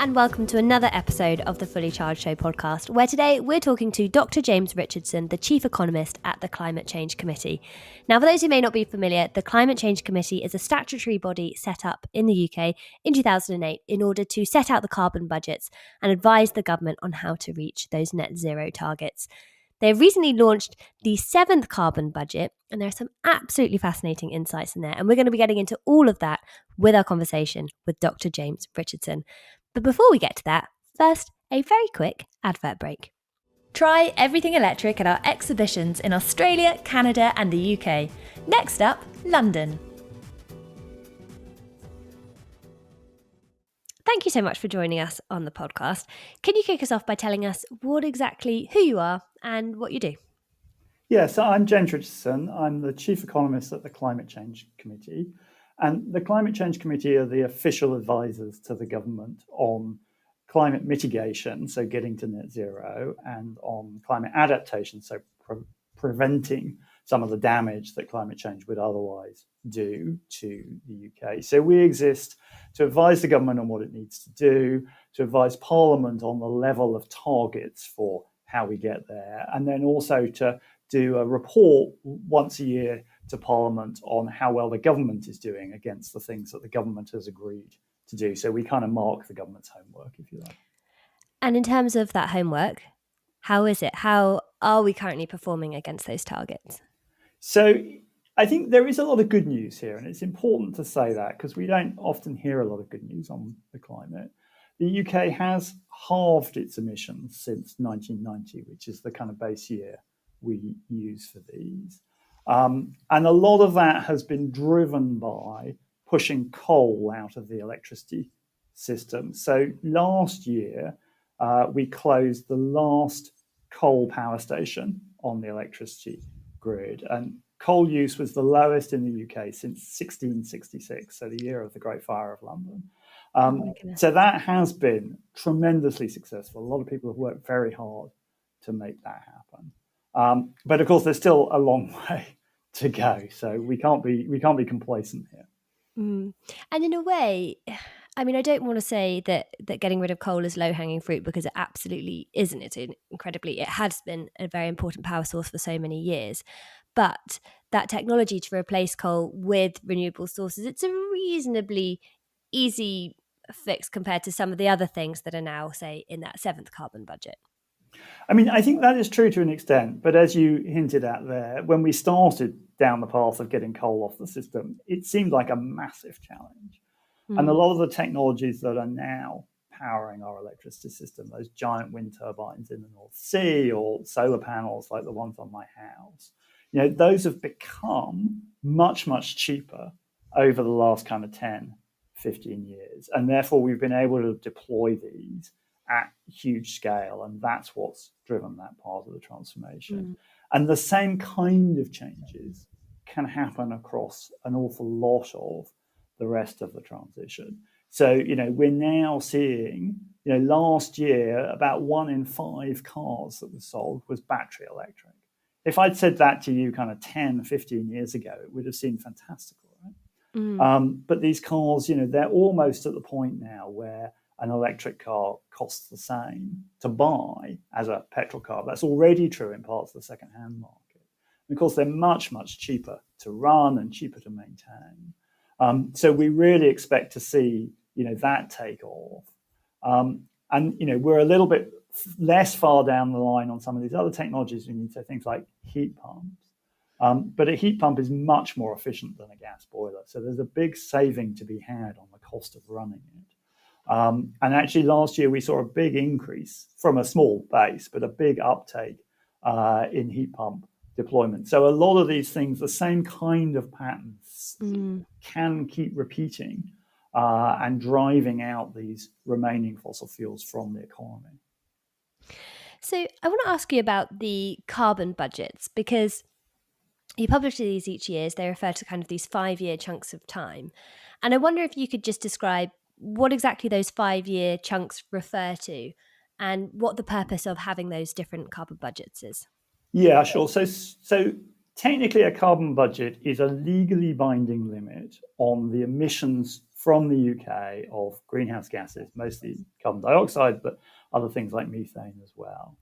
and welcome to another episode of the Fully Charged Show podcast, where today we're talking to Dr. James Richardson, the Chief Economist at the Climate Change Committee. Now, for those who may not be familiar, the Climate Change Committee is a statutory body set up in the UK in 2008 in order to set out the carbon budgets and advise the government on how to reach those net zero targets. They've recently launched the 7th carbon budget, and there are some absolutely fascinating insights in there. And we're going to be getting into all of that with our conversation with Dr. James Richardson. But before we get to that, first, a very quick advert break. Try everything electric at our exhibitions in Australia, Canada, and the UK. Next up, London. Thank you so much for joining us on the podcast. Can you kick us off by telling us who you are and what you do? Yeah, so I'm James Richardson. I'm the Chief Economist at the Climate Change Committee. And the Climate Change Committee are the official advisors to the government on climate mitigation, so getting to net zero, and on climate adaptation, so preventing some of the damage that climate change would otherwise do to the UK. So we exist to advise the government on what it needs to do, to advise Parliament on the level of targets for how we get there, and then also to do a report once a year to Parliament on how well the government is doing against the things that the government has agreed to do. So we kind of mark the government's homework, if you like. And in terms of that homework, how is it? How are we currently performing against those targets? So I think there is a lot of good news here, and it's important to say that because we don't often hear a lot of good news on the climate. The UK has halved its emissions since 1990, which is the kind of base year we use for these. And a lot of that has been driven by pushing coal out of the electricity system. So last year, we closed the last coal power station on the electricity grid. And coal use was the lowest in the UK since 1666, so the year of the Great Fire of London. So that has been tremendously successful. A lot of people have worked very hard to make that happen. But of course, there's still a long way to go. So we can't be complacent here. And in a way, I mean, I don't want to say that getting rid of coal is low-hanging fruit, because it absolutely isn't. It has been a very important power source for so many years. But that technology to replace coal with renewable sources, it's a reasonably easy fix compared to some of the other things that are now, say, in that 7th carbon budget. I mean, I think that is true to an extent, but as you hinted at there, when we started down the path of getting coal off the system, it seemed like a massive challenge. And a lot of the technologies that are now powering our electricity system, those giant wind turbines in the North Sea or solar panels like the ones on my house, those have become much, much cheaper over the last kind of 10, 15 years. And therefore, we've been able to deploy these at huge scale, and that's what's driven that part of the transformation. And the same kind of changes can happen across an awful lot of the rest of the transition. So, we're now seeing, last year, about 1 in 5 cars that was sold was battery electric. If I'd said that to you kind of 10, 15 years ago, it would have seemed fantastical, right? But these cars, they're almost at the point now where an electric car costs the same to buy as a petrol car. That's already true in parts of the second-hand market. And of course, they're much, much cheaper to run and cheaper to maintain. So we really expect to see, that take off. And we're a little bit less far down the line on some of these other technologies. We need to things like heat pumps. But a heat pump is much more efficient than a gas boiler. So there's a big saving to be had on the cost of running it. And actually last year we saw a big increase from a small base, but a big uptake in heat pump deployment. So a lot of these things, the same kind of patterns can keep repeating and driving out these remaining fossil fuels from the economy. So I want to ask you about the carbon budgets, because you publish these each year. They refer to kind of these 5-year chunks of time. And I wonder if you could just describe what exactly those 5-year chunks refer to and what the purpose of having those different carbon budgets is. Yeah, sure. So technically a carbon budget is a legally binding limit on the emissions from the UK of greenhouse gases, mostly carbon dioxide, but other things like methane as well,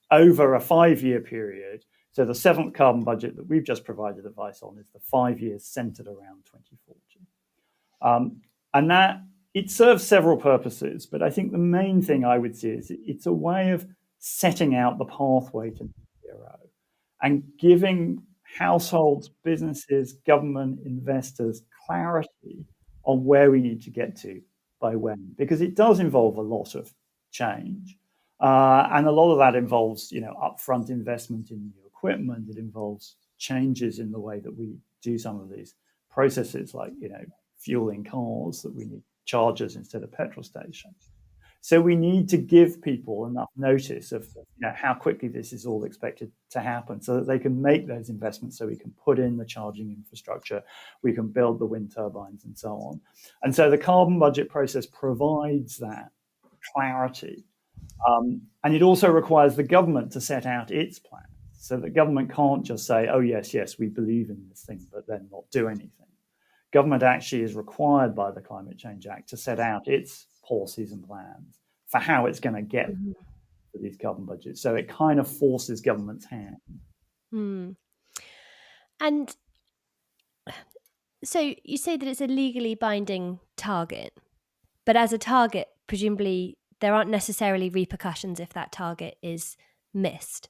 over a 5-year period. So the 7th carbon budget that we've just provided advice on is the 5 years centered around 2040. And that it serves several purposes, but I think the main thing I would see is it's a way of setting out the pathway to net zero and giving households, businesses, government, investors clarity on where we need to get to by when, because it does involve a lot of change. And a lot of that involves, upfront investment in new equipment. It involves changes in the way that we do some of these processes, like, fueling cars, that we need chargers instead of petrol stations. So we need to give people enough notice of how quickly this is all expected to happen so that they can make those investments, so we can put in the charging infrastructure, we can build the wind turbines and so on. And so the carbon budget process provides that clarity. And it also requires the government to set out its plans. So the government can't just say, oh, yes, we believe in this thing, but then not do anything. Government actually is required by the Climate Change Act to set out its policies and plans for how it's going to get to these carbon budgets. So it kind of forces government's hand. And so you say that it's a legally binding target, but as a target, presumably there aren't necessarily repercussions if that target is missed.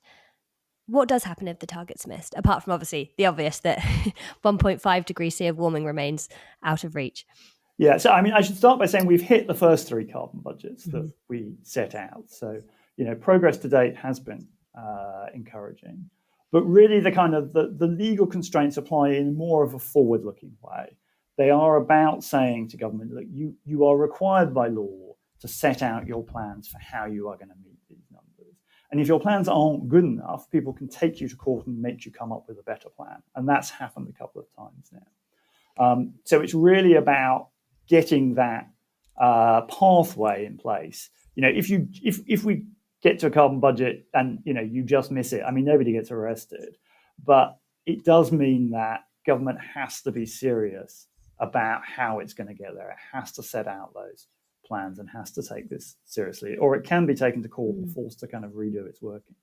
What does happen if the target's missed, apart from obviously the obvious that 1.5 degrees C of warming remains out of reach? Yeah, so I should start by saying we've hit the first 3 carbon budgets that we set out. So, progress to date has been encouraging. But really the kind of the legal constraints apply in more of a forward-looking way. They are about saying to government, look, you are required by law to set out your plans for how you are going to meet these numbers. And if your plans aren't good enough, people can take you to court and make you come up with a better plan. And that's happened a couple of times now. So it's really about getting that pathway in place. If we get to a carbon budget and you just miss it, nobody gets arrested, but it does mean that government has to be serious about how it's going to get there. It has to set out those plans and has to take this seriously, or it can be taken to court and forced to kind of redo its working.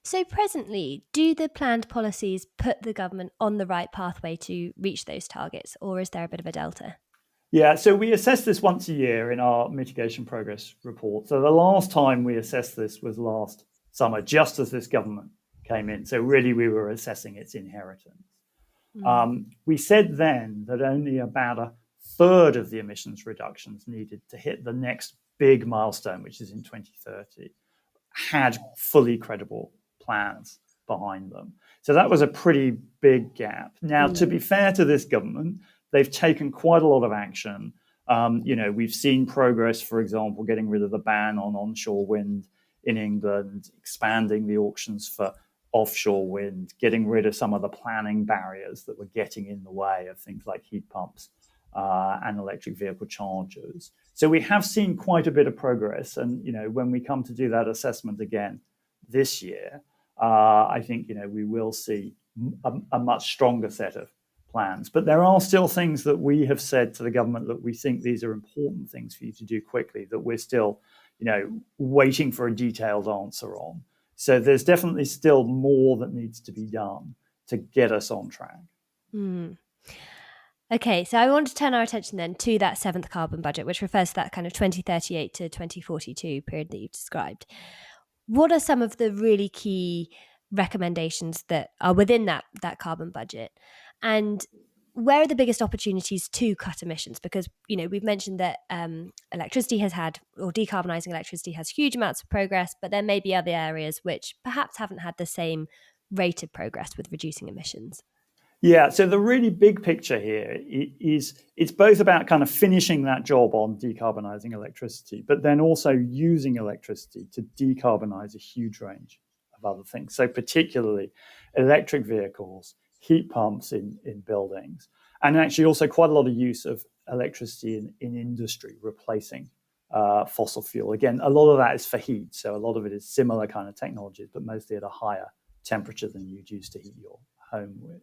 So presently, do the planned policies put the government on the right pathway to reach those targets, or is there a bit of a delta? Yeah, so we assess this once a year in our mitigation progress report. So the last time we assessed this was last summer, just as this government came in. So really we were assessing its inheritance. We said then that only about a third of the emissions reductions needed to hit the next big milestone, which is in 2030, had fully credible plans behind them. So that was a pretty big gap. Now, to be fair to this government, they've taken quite a lot of action. We've seen progress, for example, getting rid of the ban on onshore wind in England, expanding the auctions for offshore wind, getting rid of some of the planning barriers that were getting in the way of things like heat pumps and electric vehicle chargers. So we have seen quite a bit of progress. And, when we come to do that assessment again this year, I think, we will see a much stronger set of plans. But there are still things that we have said to the government that we think these are important things for you to do quickly, that we're still, waiting for a detailed answer on. So there's definitely still more that needs to be done to get us on track. Okay, so I want to turn our attention then to that 7th carbon budget, which refers to that kind of 2038 to 2042 period that you've described. What are some of the really key recommendations that are within that carbon budget? And where are the biggest opportunities to cut emissions? Because, we've mentioned that electricity has had, or decarbonising electricity has huge amounts of progress, but there may be other areas which perhaps haven't had the same rate of progress with reducing emissions. Yeah, so the really big picture here is it's both about kind of finishing that job on decarbonising electricity, but then also using electricity to decarbonise a huge range of other things. So particularly electric vehicles, heat pumps in buildings, and actually also quite a lot of use of electricity in industry, replacing fossil fuel. Again, a lot of that is for heat, so a lot of it is similar kind of technologies, but mostly at a higher temperature than you'd use to heat your home with.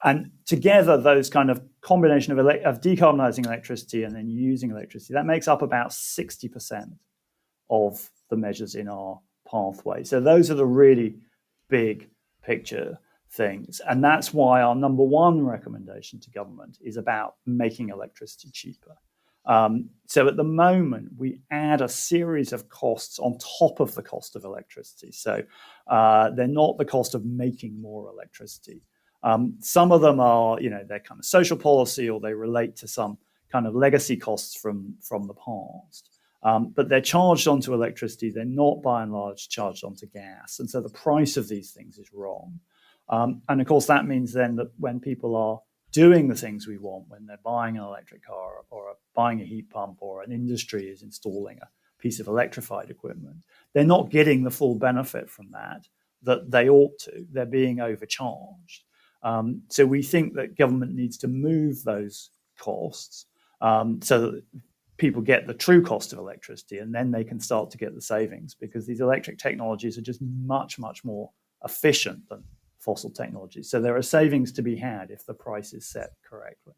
And together, those kind of combination of decarbonising electricity and then using electricity, that makes up about 60% of the measures in our pathway. So those are the really big picture things. And that's why our number one recommendation to government is about making electricity cheaper. So at the moment, we add a series of costs on top of the cost of electricity. So they're not the cost of making more electricity. Some of them are, they're kind of social policy, or they relate to some kind of legacy costs from the past. But they're charged onto electricity. They're not, by and large, charged onto gas. And so the price of these things is wrong. And of course, that means then that when people are doing the things we want, when they're buying an electric car or buying a heat pump, or an industry is installing a piece of electrified equipment, they're not getting the full benefit from that they ought to. They're being overcharged. So we think that government needs to move those costs so that people get the true cost of electricity, and then they can start to get the savings, because these electric technologies are just much, much more efficient than fossil technologies. So there are savings to be had if the price is set correctly.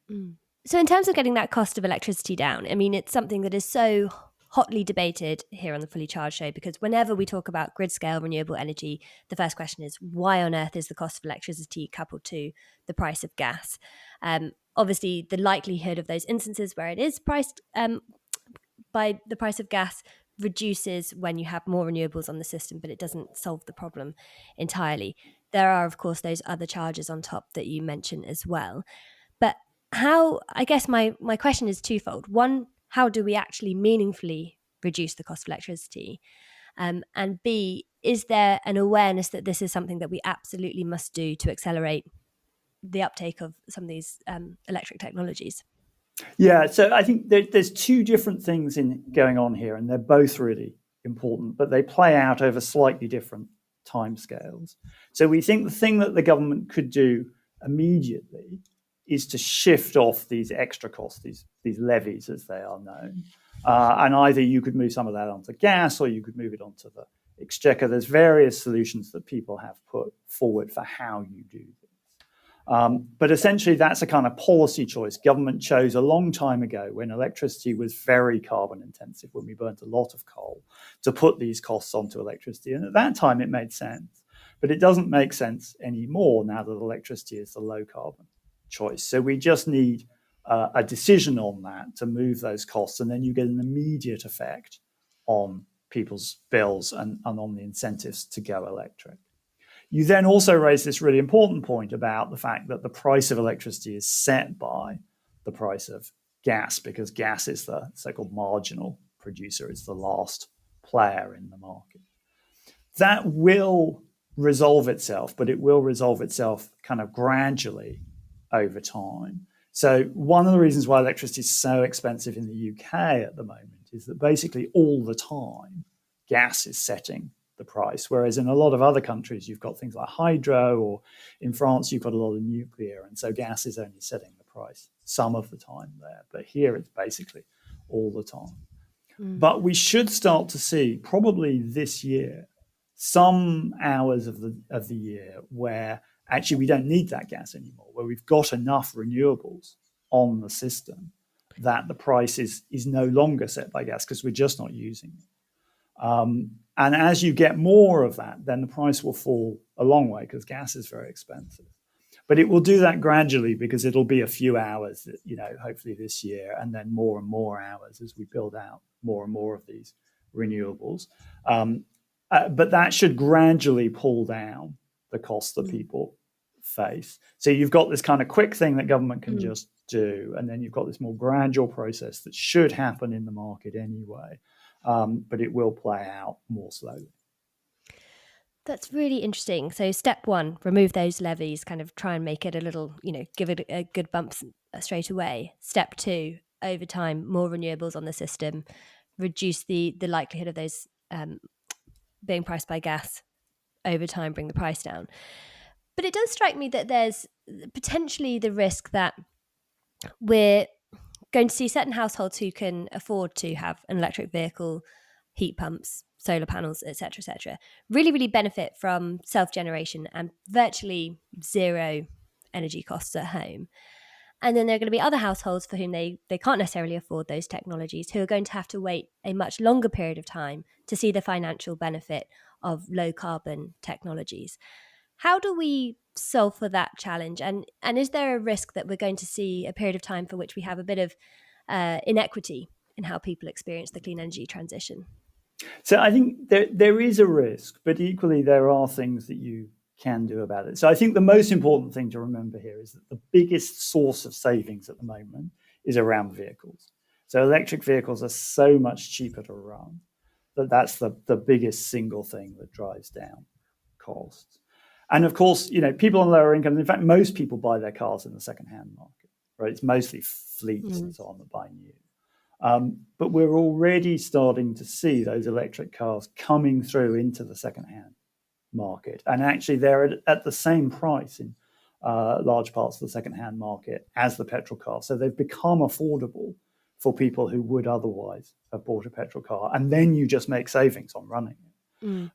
So in terms of getting that cost of electricity down, I mean, it's something that is so hotly debated here on the Fully Charged show, because whenever we talk about grid scale renewable energy, the first question is, why on earth is the cost of electricity coupled to the price of gas? Obviously, the likelihood of those instances where it is priced by the price of gas reduces when you have more renewables on the system, but it doesn't solve the problem entirely. There are, of course, those other charges on top that you mentioned as well. But I guess my question is twofold. One, how do we actually meaningfully reduce the cost of electricity? And B, is there an awareness that this is something that we absolutely must do to accelerate the uptake of some of these electric technologies? Yeah, so I think there's two different things going on here, and they're both really important, but they play out over slightly different timescales. So we think the thing that the government could do immediately is to shift off these extra costs, these levies as they are known. And either you could move some of that onto gas, or you could move it onto the exchequer. There's various solutions that people have put forward for how you do this. But essentially, that's a kind of policy choice government chose a long time ago, when electricity was very carbon intensive, when we burnt a lot of coal, to put these costs onto electricity. And at that time, it made sense. But it doesn't make sense anymore now that electricity is the low carbon choice. So we just need a decision on that to move those costs, and then you get an immediate effect on people's bills and on the incentives to go electric. You then also raise this really important point about the fact that the price of electricity is set by the price of gas, because gas is the so-called marginal producer. It's the last player in the market. That will resolve itself, but it will resolve itself kind of gradually over time. So one of the reasons why electricity is so expensive in the UK at the moment is that basically all the time gas is setting the price, whereas in a lot of other countries you've got things like hydro, or in France you've got a lot of nuclear, and so gas is only setting the price some of the time there. But here it's basically all the time. But we should start to see, probably this year, some hours of the year where actually we don't need that gas anymore, where we've got enough renewables on the system that the price is no longer set by gas, because we're just not using it. And as you get more of that, then the price will fall a long way, because gas is very expensive. But it will do that gradually, because it'll be a few hours, hopefully this year, and then more and more hours as we build out more and more of these renewables. But that should gradually pull down the costs that people face. So you've got this kind of quick thing that government can just do, and then you've got this more gradual process that should happen in the market anyway. But it will play out more slowly. That's really interesting. So step one, remove those levies, kind of try and make it a little, give it a good bump straight away. Step two, over time, more renewables on the system, reduce the likelihood of those being priced by gas over time, bring the price down. But it does strike me that there's potentially the risk that we're going to see certain households who can afford to have an electric vehicle, heat pumps, solar panels, etc., really, really benefit from self-generation and virtually zero energy costs at home. And then there are going to be other households for whom they can't necessarily afford those technologies, who are going to have to wait a much longer period of time to see the financial benefit of low carbon technologies. How do we solve for that challenge? And is there a risk that we're going to see a period of time for which we have a bit of inequity in how people experience the clean energy transition? So I think there is a risk, but equally there are things that you can do about it. So I think the most important thing to remember here is that the biggest source of savings at the moment is around vehicles. So electric vehicles are so much cheaper to run that that's the biggest single thing that drives down costs. And of course, people on lower incomes, in fact, most people buy their cars in the second-hand market, right? It's mostly fleets and so on that buy new. But we're already starting to see those electric cars coming through into the second-hand market. And actually, they're at the same price in large parts of the second-hand market as the petrol car. So they've become affordable for people who would otherwise have bought a petrol car. And then you just make savings on running it.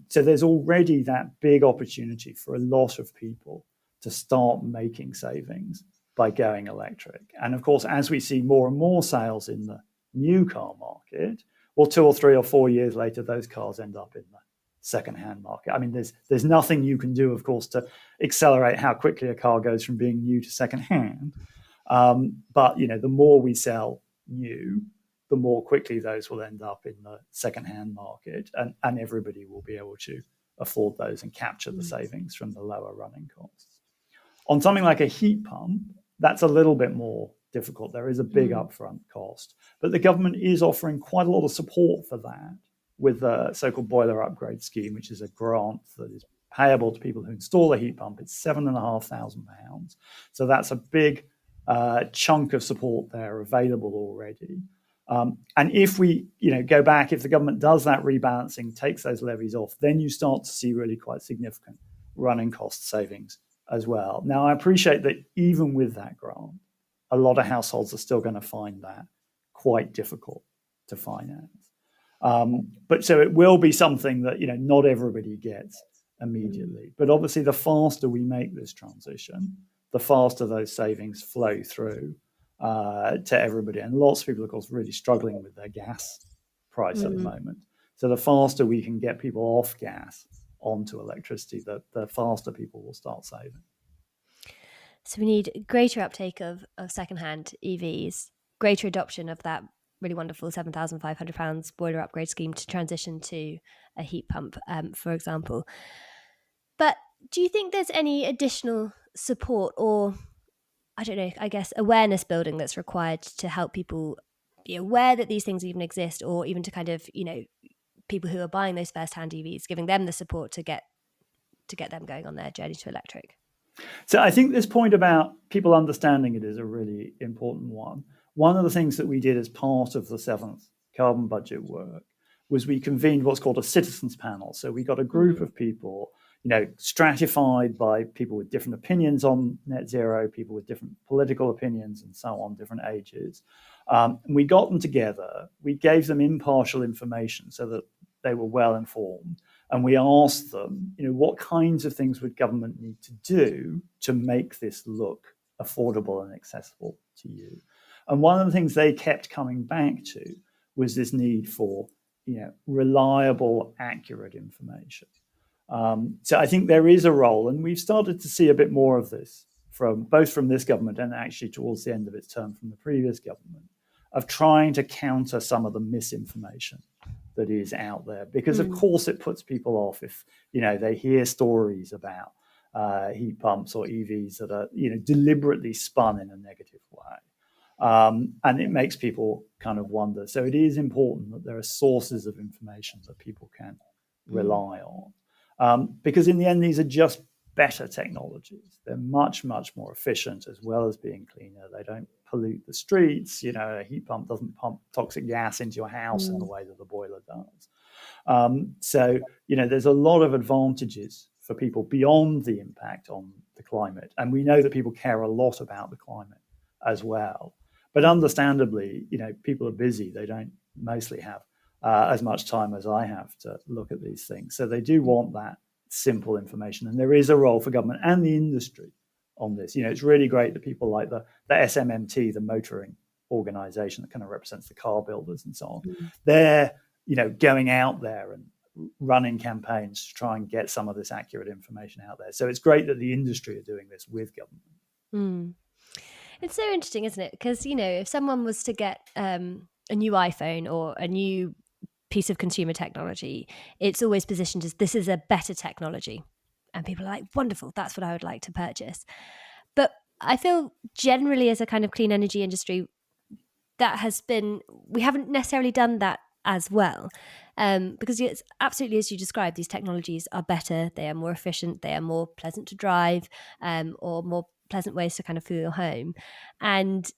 So there's already that big opportunity for a lot of people to start making savings by going electric. And of course, as we see more and more sales in the new car market, well, 2 or 3 or 4 years later, those cars end up in the second-hand market. I mean, there's nothing you can do, of course, to accelerate how quickly a car goes from being new to second-hand. But, the more we sell new, the more quickly those will end up in the second-hand market, and everybody will be able to afford those and capture the savings from the lower running costs. On something like a heat pump, that's a little bit more difficult. There is a big upfront cost, but the government is offering quite a lot of support for that with the so-called boiler upgrade scheme, which is a grant that is payable to people who install a heat pump. It's £7,500. So that's a big chunk of support there available already. And if we, go back, if the government does that rebalancing, takes those levies off, then you start to see really quite significant running cost savings as well. Now, I appreciate that even with that grant, a lot of households are still going to find that quite difficult to finance. But so it will be something that, not everybody gets immediately. But obviously, the faster we make this transition, the faster those savings flow through to everybody. And lots of people, of course, really struggling with their gas price at the moment. So the faster we can get people off gas onto electricity, the faster people will start saving. So we need greater uptake of second-hand EVs, greater adoption of that really wonderful £7,500 boiler upgrade scheme to transition to a heat pump, for example. But do you think there's any additional support or, I don't know, I guess awareness building that's required to help people be aware that these things even exist, or even to kind of, people who are buying those first-hand EVs, giving them the support to get them going on their journey to electric? So I think this point about people understanding it is a really important one. One of the things that we did as part of the 7th carbon budget work was we convened what's called a citizens panel. So we got a group of people, stratified by people with different opinions on net zero, people with different political opinions and so on, different ages. And we got them together. We gave them impartial information so that they were well informed. And we asked them, what kinds of things would government need to do to make this look affordable and accessible to you? And one of the things they kept coming back to was this need for, reliable, accurate information. So I think there is a role, and we've started to see a bit more of this both from this government and actually towards the end of its term from the previous government, of trying to counter some of the misinformation that is out there, because of course it puts people off if they hear stories about heat pumps or EVs that are deliberately spun in a negative way, and it makes people kind of wonder. So it is important that there are sources of information that people can rely on, because in the end these are just better technologies. They're much more efficient, as well as being cleaner. They don't pollute the streets. A heat pump doesn't pump toxic gas into your house in the way that the boiler does. So there's a lot of advantages for people beyond the impact on the climate. And we know that people care a lot about the climate as well. But understandably, people are busy. They don't mostly have as much time as I have to look at these things. So they do want that simple information. And there is a role for government and the industry on this. It's really great that people like the SMMT, the motoring organization that kind of represents the car builders and so on, they're going out there and running campaigns to try and get some of this accurate information out there. So it's great that the industry are doing this with government. It's so interesting, isn't it? Because if someone was to get a new iPhone or a new piece of consumer technology, it's always positioned as this is a better technology, and people are like, wonderful, that's what I would like to purchase. But I feel generally as a kind of clean energy industry, we haven't necessarily done that as well, because it's absolutely as you described, these technologies are better, they are more efficient, they are more pleasant to drive, or more pleasant ways to kind of fuel your home. And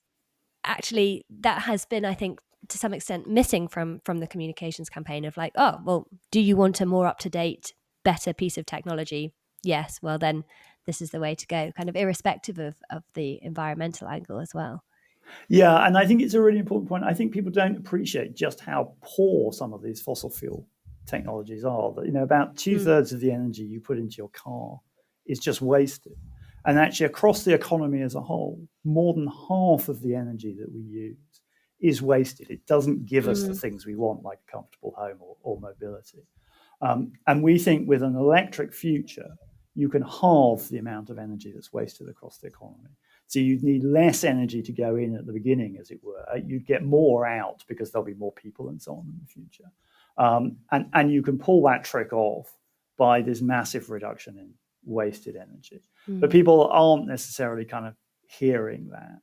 actually that has been, I think, to some extent missing from the communications campaign of like, oh, well, do you want a more up-to-date, better piece of technology? Yes, well then this is the way to go, kind of irrespective of the environmental angle as well. Yeah, and I think it's a really important point. I think people don't appreciate just how poor some of these fossil fuel technologies are. That about 2/3 of the energy you put into your car is just wasted. And actually, across the economy as a whole, more than half of the energy that we use is wasted. It doesn't give us the things we want, like a comfortable home or mobility. And we think with an electric future, you can halve the amount of energy that's wasted across the economy. So you'd need less energy to go in at the beginning, as it were. You'd get more out because there'll be more people and so on in the future. And you can pull that trick off by this massive reduction in wasted energy. But people aren't necessarily kind of hearing that.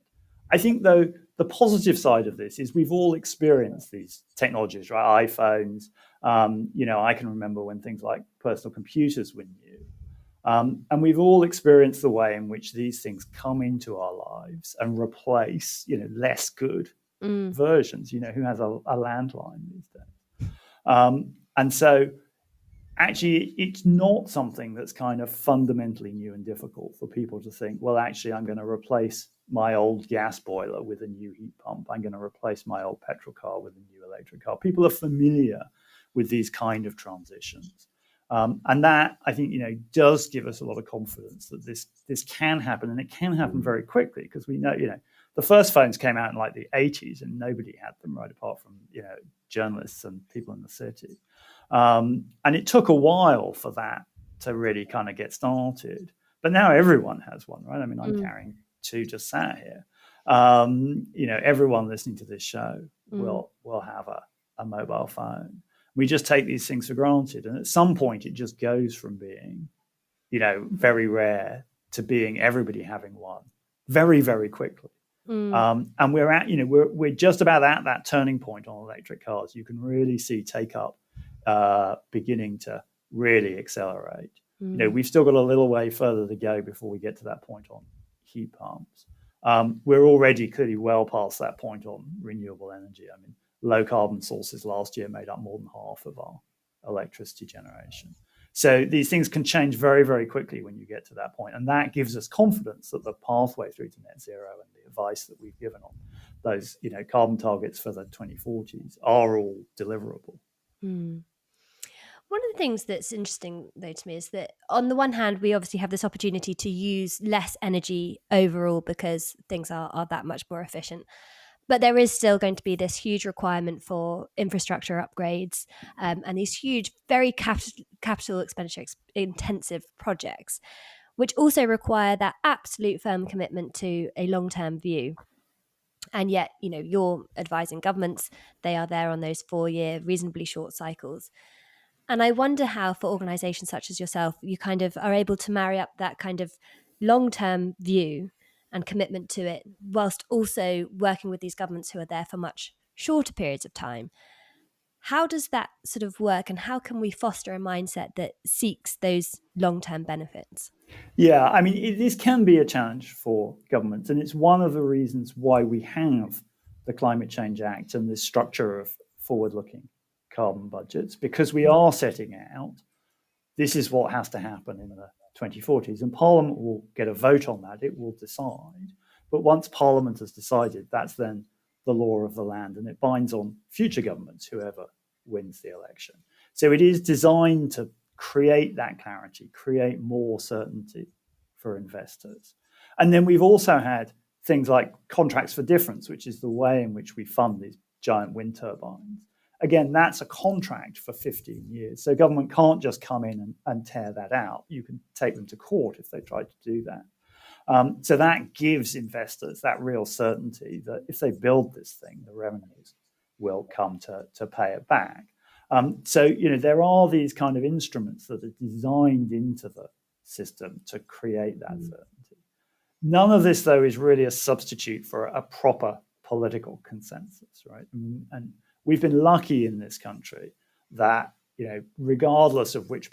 I think, though, the positive side of this is we've all experienced these technologies, right? iPhones. I can remember when things like personal computers were new. And we've all experienced the way in which these things come into our lives and replace, less good versions. Who has a landline these days? And so actually, it's not something that's kind of fundamentally new and difficult for people to think, well, actually, I'm going to replace my old gas boiler with a new heat pump. I'm going to replace my old petrol car with a new electric car. People are familiar with these kind of transitions. And that, I think, does give us a lot of confidence that this can happen, and it can happen very quickly, because we know, the first phones came out in like the 80s and nobody had them, right, apart from, journalists and people in the city. And it took a while for that to really kind of get started. But now everyone has one, right? I mean, I'm carrying two just sat here. Everyone listening to this show will have a mobile phone. We just take these things for granted. And at some point, it just goes from being, very rare to being everybody having one very, very quickly. And we're just about at that turning point on electric cars. You can really see take up beginning to really accelerate. We've still got a little way further to go before we get to that point on heat pumps. We're already clearly well past that point on renewable energy. I mean, low carbon sources last year made up more than half of our electricity generation. So these things can change very, very quickly when you get to that point. And that gives us confidence that the pathway through to net zero and the advice that we've given on those, carbon targets for the 2040s are all deliverable. One of the things that's interesting, though, to me is that on the one hand, we obviously have this opportunity to use less energy overall because things are that much more efficient. But there is still going to be this huge requirement for infrastructure upgrades and these huge, very capital expenditure intensive projects, which also require that absolute firm commitment to a long-term view. And yet, you're advising governments, they are there on those 4-year, reasonably short cycles. And I wonder how, for organisations such as yourself, you kind of are able to marry up that kind of long-term view and commitment to it, whilst also working with these governments who are there for much shorter periods of time. How does that sort of work, and how can we foster a mindset that seeks those long-term benefits? Yeah, I mean, this can be a challenge for governments, and it's one of the reasons why we have the Climate Change Act and this structure of forward-looking carbon budgets, because we are setting out this is what has to happen in the 2040s, and Parliament will get a vote on that. It will decide. But once Parliament has decided, that's then the law of the land, and it binds on future governments, whoever wins the election. So it is designed to create that clarity, create more certainty for investors. And then we've also had things like contracts for difference, which is the way in which we fund these giant wind turbines. Again, that's a contract for 15 years. So government can't just come in and tear that out. You can take them to court if they try to do that. So that gives investors that real certainty that if they build this thing, the revenues will come to pay it back. So, there are these kind of instruments that are designed into the system to create that certainty. None of this, though, is really a substitute for a proper political consensus, right? And we've been lucky in this country that, regardless of which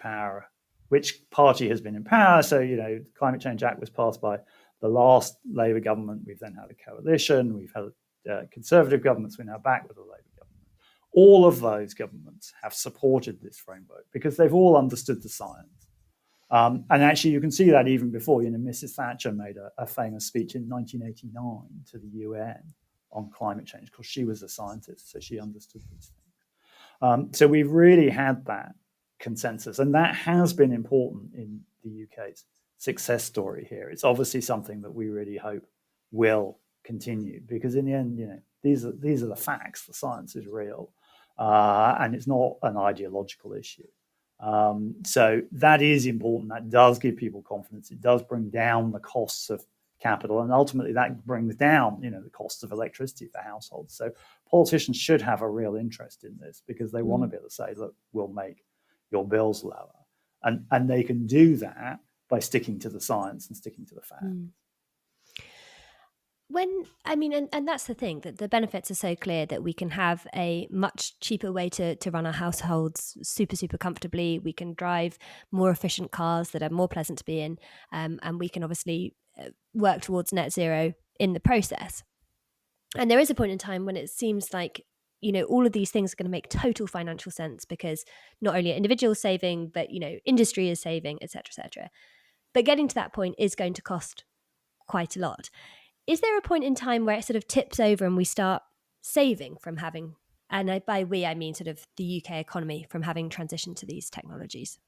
party has been in power, so, the Climate Change Act was passed by the last Labour government. We've then had a coalition. We've had Conservative governments. We're now back with a Labour government. All of those governments have supported this framework because they've all understood the science. And actually, you can see that even before, Mrs. Thatcher made a famous speech in 1989 to the UN on climate change because she was a scientist, so she understood these things. So we've really had that consensus, and that has been important in the UK's success story here. It's obviously something that we really hope will continue because in the end, these are the facts. The science is real, and it's not an ideological issue. So that is important. That does give people confidence. It does bring down the costs of capital, and ultimately that brings down, the costs of electricity for households. So politicians should have a real interest in this because they want to be able to say, look, we'll make your bills lower, and they can do that by sticking to the science and sticking to the facts. And that's the thing, that the benefits are so clear that we can have a much cheaper way to run our households super, super comfortably. We can drive more efficient cars that are more pleasant to be in. And we can obviously work towards net zero in the process. And there is a point in time when it seems like, all of these things are going to make total financial sense because not only are individuals saving, but, industry is saving, et cetera, et cetera. But getting to that point is going to cost quite a lot. Is there a point in time where it sort of tips over and we start saving from having, and by we, I mean sort of the UK economy from having transitioned to these technologies?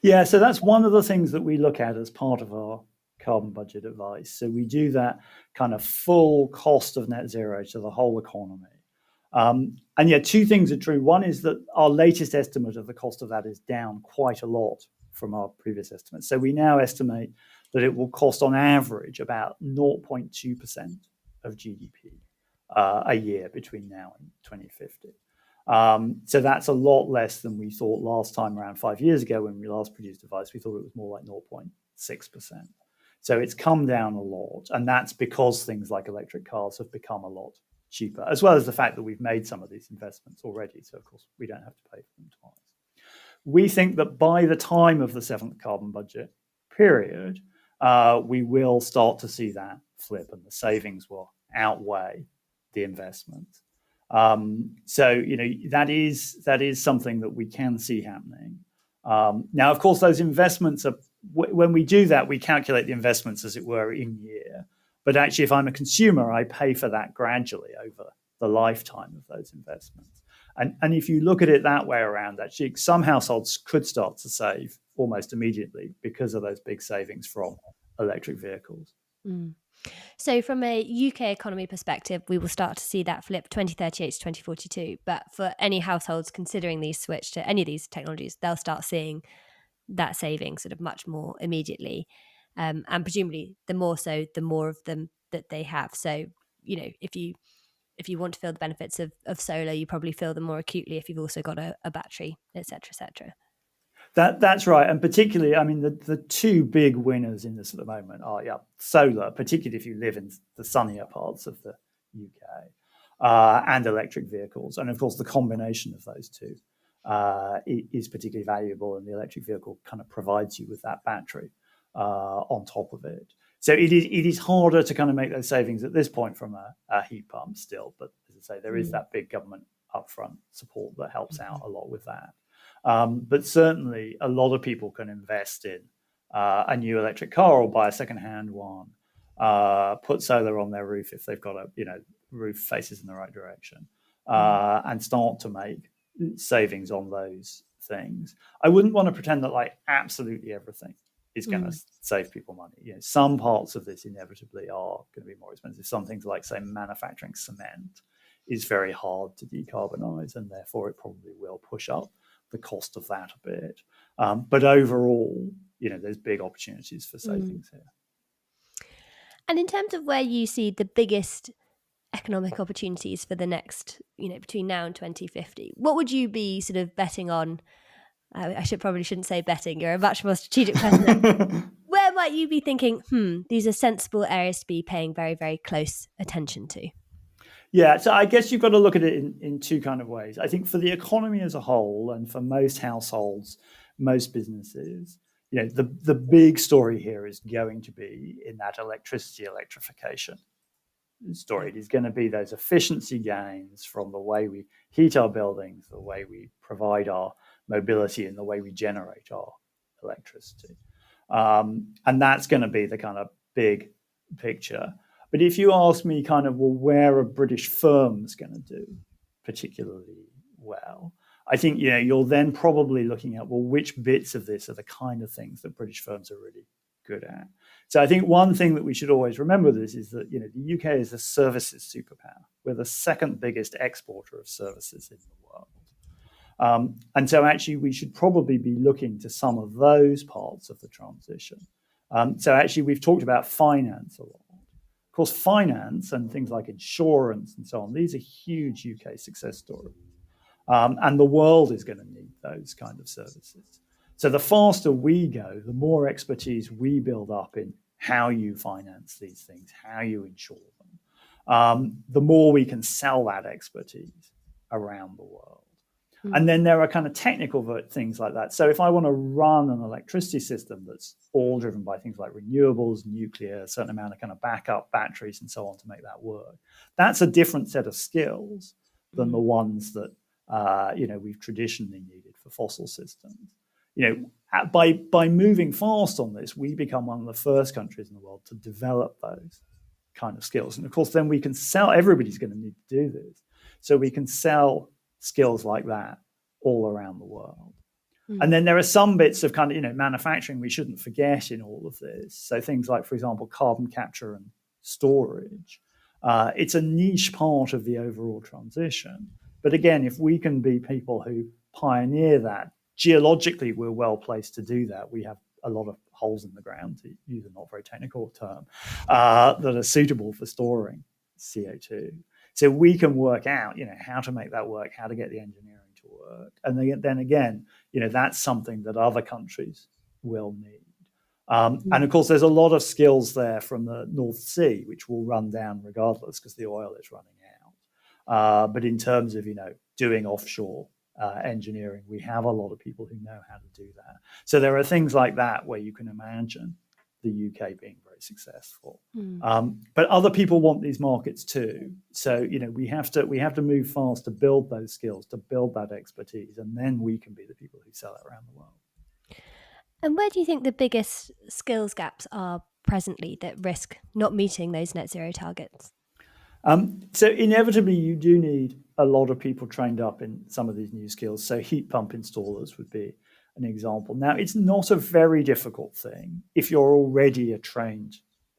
Yeah, so that's one of the things that we look at as part of our carbon budget advice. So we do that kind of full cost of net zero to the whole economy. And yeah, two things are true. One is that our latest estimate of the cost of that is down quite a lot from our previous estimates. So we now estimate that it will cost on average about 0.2% of GDP a year between now and 2050. So that's a lot less than we thought last time around 5 years ago when we last produced advice. We thought it was more like 0.6%. So it's come down a lot. And that's because things like electric cars have become a lot cheaper, as well as the fact that we've made some of these investments already. So, of course, we don't have to pay for them twice. We think that by the time of the seventh carbon budget period, we will start to see that flip and the savings will outweigh the investment. So, that is something that we can see happening. Now, of course, those investments are, when we do that, we calculate the investments, as it were, in year. But actually, if I'm a consumer, I pay for that gradually over the lifetime of those investments. And if you look at it that way around, actually, some households could start to save almost immediately because of those big savings from electric vehicles. So from a UK economy perspective, we will start to see that flip 2038 to 2042. But for any households considering these switch to any of these technologies, they'll start seeing that saving sort of much more immediately. And presumably the more so, the more of them that they have. So, if you want to feel the benefits of solar, you probably feel them more acutely if you've also got a battery, et cetera, et cetera. That's right. And particularly, I mean, the two big winners in this at the moment are, solar, particularly if you live in the sunnier parts of the UK, and electric vehicles. And of course, the combination of those two is particularly valuable. And the electric vehicle kind of provides you with that battery on top of it. So it is harder to kind of make those savings at this point from a heat pump still. But as I say, there is that big government upfront support that helps out a lot with that. But certainly a lot of people can invest in a new electric car or buy a second-hand one, put solar on their roof if they've got a roof faces in the right direction, and start to make savings on those things. I wouldn't want to pretend that like absolutely everything is going to save people money. Some parts of this inevitably are going to be more expensive. Some things like, say, manufacturing cement is very hard to decarbonize, and therefore it probably will push up the cost of that a bit. But overall, there's big opportunities for savings here. And in terms of where you see the biggest economic opportunities for the next, between now and 2050, what would you be sort of betting on? I probably shouldn't say betting. You're a much more strategic person. Where might you be thinking, these are sensible areas to be paying very, very close attention to? Yeah, so I guess you've got to look at it in two kind of ways. I think for the economy as a whole, and for most households, most businesses, the big story here is going to be in that electrification story. It is going to be those efficiency gains from the way we heat our buildings, the way we provide our mobility, and the way we generate our electricity. And that's going to be the kind of big picture. But if you ask me kind of, well, where are British firms going to do particularly well? I think, you're then probably looking at, well, which bits of this are the kind of things that British firms are really good at. So I think one thing that we should always remember this is that, the UK is a services superpower. We're the second biggest exporter of services in the world. And so actually we should probably be looking to some of those parts of the transition. So actually we've talked about finance a lot. Of course, finance and things like insurance and so on, these are huge UK success stories. And the world is going to need those kind of services. So the faster we go, the more expertise we build up in how you finance these things, how you insure them, the more we can sell that expertise around the world. And then there are kind of technical things like that. So if I want to run an electricity system that's all driven by things like renewables, nuclear, a certain amount of kind of backup batteries and so on to make that work, that's a different set of skills than the ones that we've traditionally needed for fossil systems. By moving fast on this, we become one of the first countries in the world to develop those kind of skills. And of course, then we can sell, everybody's going to need to do this. So we can sell skills like that all around the world. And then there are some bits of kind of, manufacturing we shouldn't forget in all of this. So things like, for example, carbon capture and storage. It's a niche part of the overall transition. But again, if we can be people who pioneer that, geologically, we're well placed to do that. We have a lot of holes in the ground, to use a not very technical term, that are suitable for storing CO2. So we can work out, how to make that work, how to get the engineering to work. And then again, that's something that other countries will need. And of course, there's a lot of skills there from the North Sea, which will run down regardless because the oil is running out. But in terms of, doing offshore engineering, we have a lot of people who know how to do that. So there are things like that where you can imagine the UK being very successful. But other people want these markets too. So, we have to move fast to build those skills, to build that expertise, and then we can be the people who sell it around the world. And where do you think the biggest skills gaps are presently that risk not meeting those net zero targets? So inevitably, you do need a lot of people trained up in some of these new skills. So heat pump installers would be an example. Now, it's not a very difficult thing if you're already a trained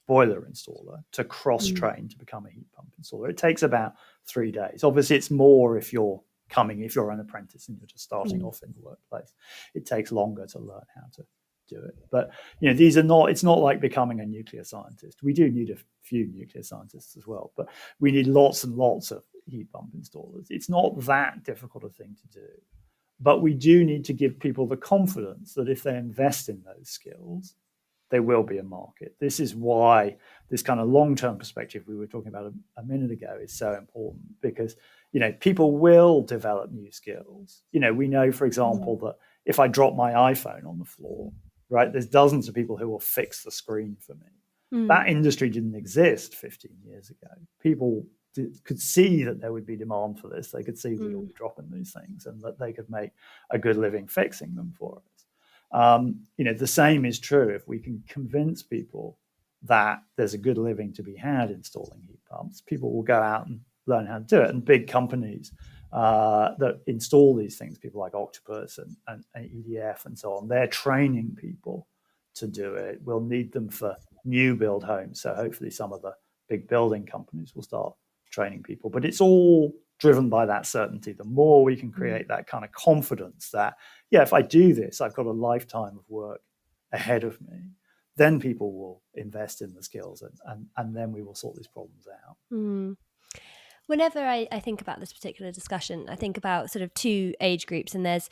boiler installer to cross-train to become a heat pump installer. It takes about 3 days. Obviously, it's more if you're an apprentice and you're just starting off in the workplace. It takes longer to learn how to do it. But it's not like becoming a nuclear scientist. We do need a few nuclear scientists as well, but we need lots and lots of heat pump installers. It's not that difficult a thing to do. But we do need to give people the confidence that if they invest in those skills, there will be a market. This is why this kind of long-term perspective we were talking about a minute ago is so important, because people will develop new skills. We know, for example, that if I drop my iPhone on the floor, right, there's dozens of people who will fix the screen for me. That industry didn't exist 15 years ago. People could see that there would be demand for this. They could see we'd all be dropping these things and that they could make a good living fixing them for us. The same is true if we can convince people that there's a good living to be had installing heat pumps. People will go out and learn how to do it. And big companies that install these things, people like Octopus and EDF and so on, they're training people to do it. We'll need them for new build homes. So hopefully some of the big building companies will start training people. But it's all driven by that certainty. The more we can create that kind of confidence that, yeah, if I do this, I've got a lifetime of work ahead of me, then people will invest in the skills and then we will sort these problems out. Whenever I think about this particular discussion, I think about sort of two age groups, and there's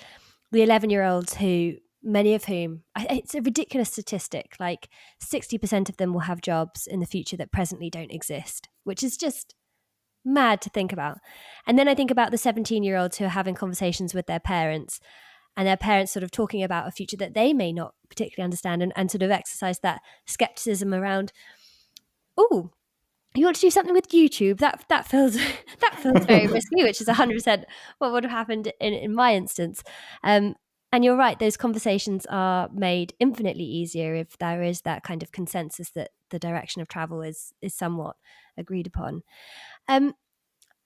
the 11-year-olds who, many of whom, it's a ridiculous statistic, like 60% of them will have jobs in the future that presently don't exist, which is just mad to think about. And then I think about the 17-year-olds who are having conversations with their parents, and their parents sort of talking about a future that they may not particularly understand, and sort of exercise that skepticism around, oh, you want to do something with YouTube? That feels very risky, which is 100% what would have happened in my instance. And you're right; those conversations are made infinitely easier if there is that kind of consensus that the direction of travel is somewhat agreed upon.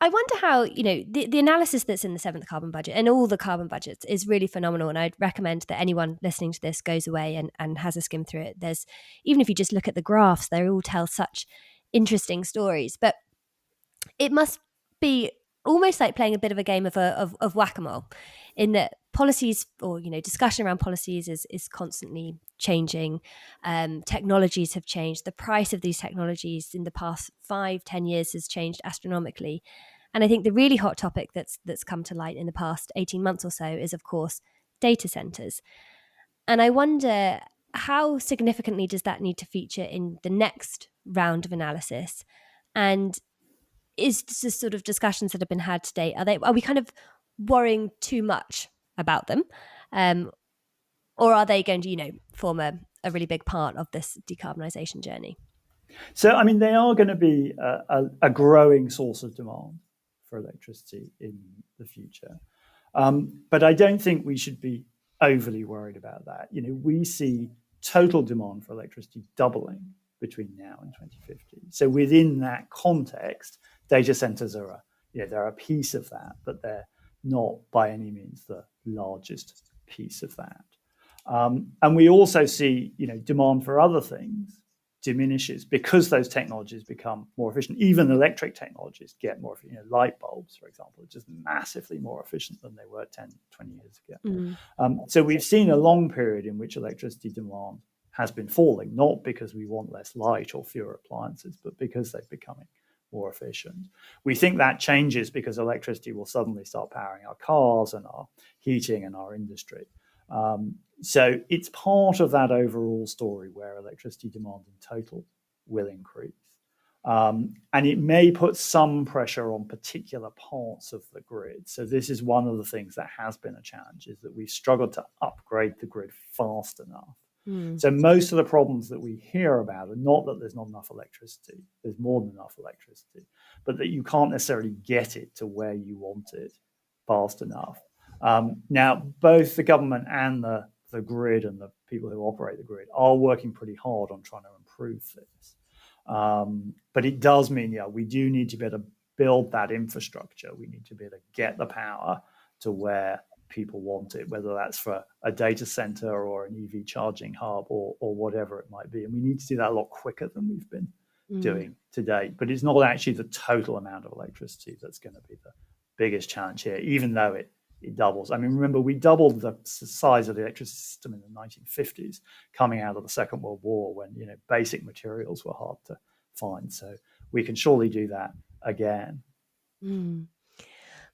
I wonder how, the analysis that's in the seventh carbon budget and all the carbon budgets is really phenomenal. And I'd recommend that anyone listening to this goes away and has a skim through it. There's, even if you just look at the graphs, they all tell such interesting stories. But it must be almost like playing a bit of a game of whack-a-mole, in that policies, or discussion around policies is constantly changing. Technologies have changed. The price of these technologies in the past 5-10 years has changed astronomically. And I think the really hot topic that's come to light in the past 18 months or so is, of course, data centers. And I wonder, how significantly does that need to feature in the next round of analysis? And is the sort of discussions that have been had today, are we kind of worrying too much about them? Or are they going to, form a really big part of this decarbonisation journey? So, I mean, they are going to be a growing source of demand for electricity in the future. But I don't think we should be overly worried about that. We see total demand for electricity doubling between now and 2050. So within that context, data centers are they're a piece of that, but they're not by any means the largest piece of that. And we also see, demand for other things diminishes because those technologies become more efficient. Even electric technologies get more efficient. Light bulbs, for example, are just massively more efficient than they were 10, 20 years ago. So we've seen a long period in which electricity demand has been falling, not because we want less light or fewer appliances, but because they're becoming more efficient. We think that changes because electricity will suddenly start powering our cars and our heating and our industry. So it's part of that overall story where electricity demand in total will increase. And it may put some pressure on particular parts of the grid. So this is one of the things that has been a challenge, is that we've struggled to upgrade the grid fast enough. So most of the problems that we hear about are not that there's not enough electricity, there's more than enough electricity, but that you can't necessarily get it to where you want it fast enough. Now, both the government and the grid and the people who operate the grid are working pretty hard on trying to improve this. But it does mean, we do need to be able to build that infrastructure. We need to be able to get the power to where people want it, whether that's for a data center or an EV charging hub or whatever it might be. And we need to do that a lot quicker than we've been doing to date. But it's not actually the total amount of electricity that's going to be the biggest challenge here, even though it doubles. I mean, remember, we doubled the size of the electricity system in the 1950s, coming out of the Second World War, when basic materials were hard to find. So we can surely do that again.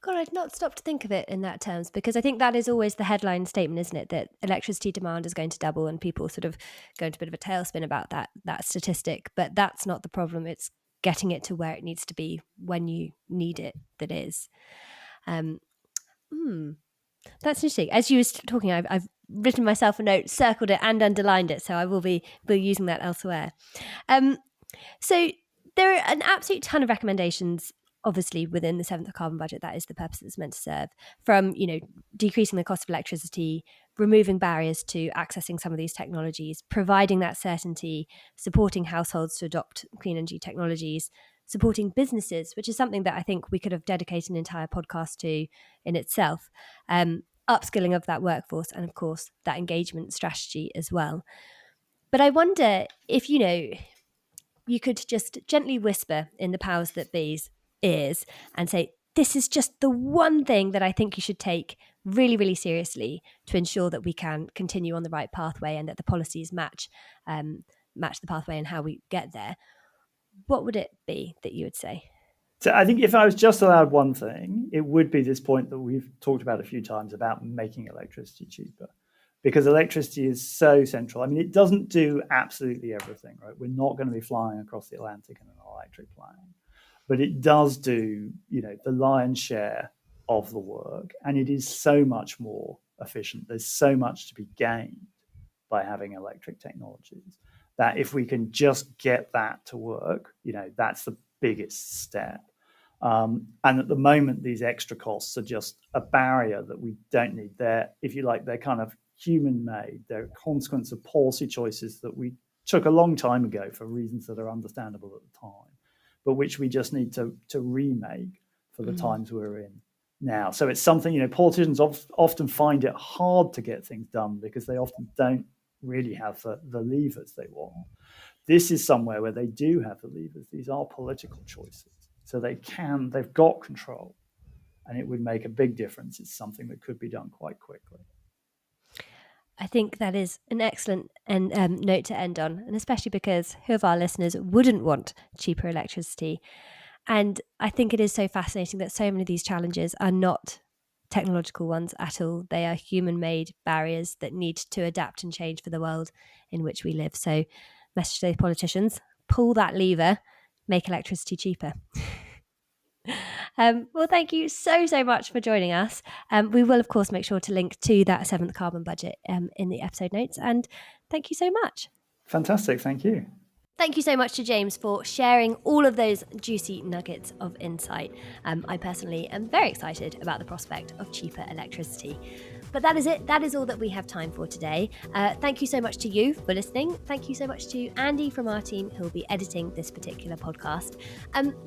God, I'd not stopped to think of it in that terms, because I think that is always the headline statement, isn't it? That electricity demand is going to double, and people sort of go into a bit of a tailspin about that statistic. But that's not the problem. It's getting it to where it needs to be when you need it that is. That's interesting. As you were talking, I've written myself a note, circled it and underlined it, so I will be using that elsewhere. So there are an absolute ton of recommendations, obviously, within the seventh carbon budget. That is the purpose it's meant to serve, from decreasing the cost of electricity, removing barriers to accessing some of these technologies, providing that certainty, supporting households to adopt clean energy technologies, supporting businesses, which is something that I think we could have dedicated an entire podcast to in itself, upskilling of that workforce, and of course that engagement strategy as well. But I wonder if, you could just gently whisper in the powers that be's ears and say, this is just the one thing that I think you should take really, really seriously to ensure that we can continue on the right pathway and that the policies match the pathway and how we get there. What would it be that you would say? So I think if I was just allowed one thing, it would be this point that we've talked about a few times about making electricity cheaper, because electricity is so central. I mean, it doesn't do absolutely everything, right? We're not going to be flying across the Atlantic in an electric plane, but it does do, the lion's share of the work, and it is so much more efficient. There's so much to be gained by having electric technologies that if we can just get that to work, that's the biggest step. And at the moment, these extra costs are just a barrier that we don't need. They're, if you like, they're kind of human-made. They're a consequence of policy choices that we took a long time ago for reasons that are understandable at the time, but which we just need to remake for the times we're in now. So it's something, politicians often find it hard to get things done because they often don't really have the levers they want. This is somewhere where they do have the levers. These are political choices. So they've got control, and it would make a big difference. It's something that could be done quite quickly. I think that is an excellent note to end on, and especially because who of our listeners wouldn't want cheaper electricity? And I think it is so fascinating that so many of these challenges are not technological ones at all. They are human-made barriers that need to adapt and change for the world in which we live. So, message to those politicians, pull that lever, make electricity cheaper. Well, thank you so much for joining us. We will, of course, make sure to link to that 7th carbon budget in the episode notes. And thank you so much. Fantastic. Thank you. Thank you so much to James for sharing all of those juicy nuggets of insight. I personally am very excited about the prospect of cheaper electricity. But that is it. That is all that we have time for today. Thank you so much to you for listening. Thank you so much to Andy from our team who will be editing this particular podcast.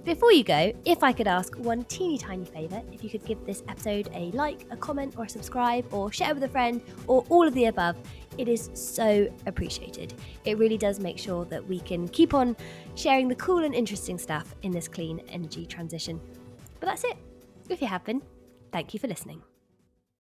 Before you go, if I could ask one teeny tiny favour, if you could give this episode a like, a comment or a subscribe or share with a friend or all of the above, it is so appreciated. It really does make sure that we can keep on sharing the cool and interesting stuff in this clean energy transition. But that's it. If you have been, thank you for listening.